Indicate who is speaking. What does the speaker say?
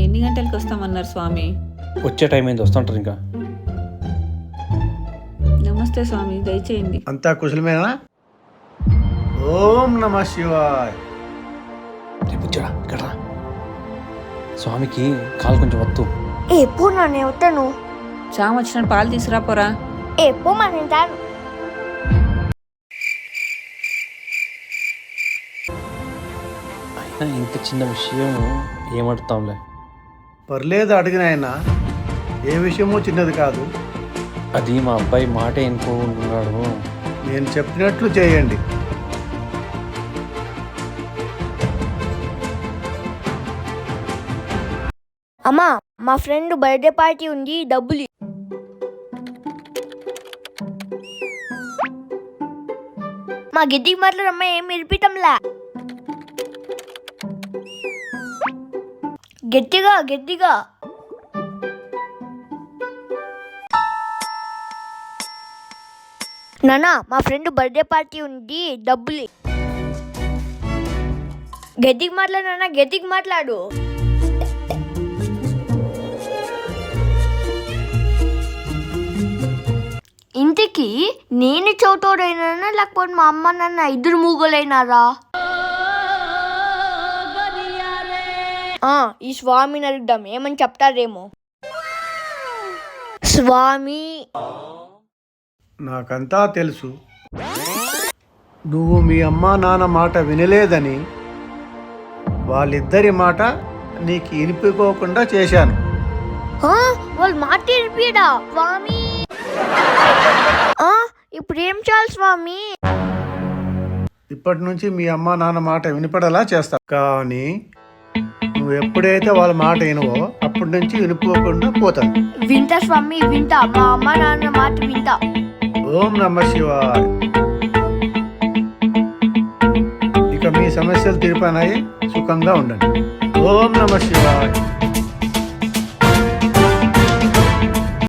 Speaker 1: ఎన్ని గంటలకు వస్తామన్నారు స్వామి?
Speaker 2: వచ్చే టైం ఏంది, వస్తుంటారు ఇంకా.
Speaker 1: నమస్తే స్వామి, దయచేయండి.
Speaker 3: అంతా కుశలమేనా? ఓం నమ శివాయ.
Speaker 2: రేపు వచ్చాడా ఇక్కడ రా. స్వామికి కాలు కొంచెం వత్తు.
Speaker 4: ఎప్పుడు నన్ను వస్తాను.
Speaker 1: స్వామి వచ్చిన పాలు తీసుకురాపోరా.
Speaker 4: ఎప్పుడు మన తాను.
Speaker 2: అయినా ఇంత చిన్న విషయం ఏమడుతాంలే.
Speaker 3: పర్లేదు అడిగిన ఆయన, ఏ విషయమూ చిన్నది కాదు.
Speaker 2: అది మా అబ్బాయి మాట ఎన్నుకుంటున్నాడు.
Speaker 3: నేను చెప్పినట్లు చేయండి.
Speaker 4: అమ్మా, మా ఫ్రెండ్ బర్త్డే పార్టీ ఉంది, డబ్బులు మా గిద్దికి మాత్రం అమ్మ ఏం వినిపితంలా. గట్టిగా గట్టిగా. నానా, మా ఫ్రెండ్ బర్త్డే పార్టీ ఉంది, డబ్బులు. గట్టికి మాట్లాడు నాన్న, గట్టికి మాట్లాడు. ఇంటికి నేను చోటోడైనా లేకపోతే మా అమ్మ నాన్న ఇద్దరు మూగలైనారా? ఈ స్వామిని అడుగుదాం, ఏమని చెప్తారేమో. స్వామి,
Speaker 3: నాకంతా తెలుసు. నువ్వు మీ అమ్మా నాన్న మాట వినలేదని వాళ్ళిద్దరి మాట నీకు వినిపించుకోకుండా చేశాను.
Speaker 4: వాళ్ళు మాట వినిపియడా స్వామి? ఇప్పుడు ఏం చేయాలి స్వామి?
Speaker 3: ఇప్పటి నుంచి మీ అమ్మా నాన్న మాట వినపడేలా చేస్తా. కానీ నువ్వు ఎప్పుడైతే వాళ్ళ మాట వినవో అప్పటి నుంచి వినిపోకుండా పోతాను.
Speaker 4: వింటా స్వామి, వింటా. మా అమ్మ నాన్న మాట వింటా.
Speaker 3: ఓం నమ శివాయ. ఇక మీ సమస్యలు తీరిపోయినాయి, సుఖంగా ఉండండి. ఓం నమ శివాయ.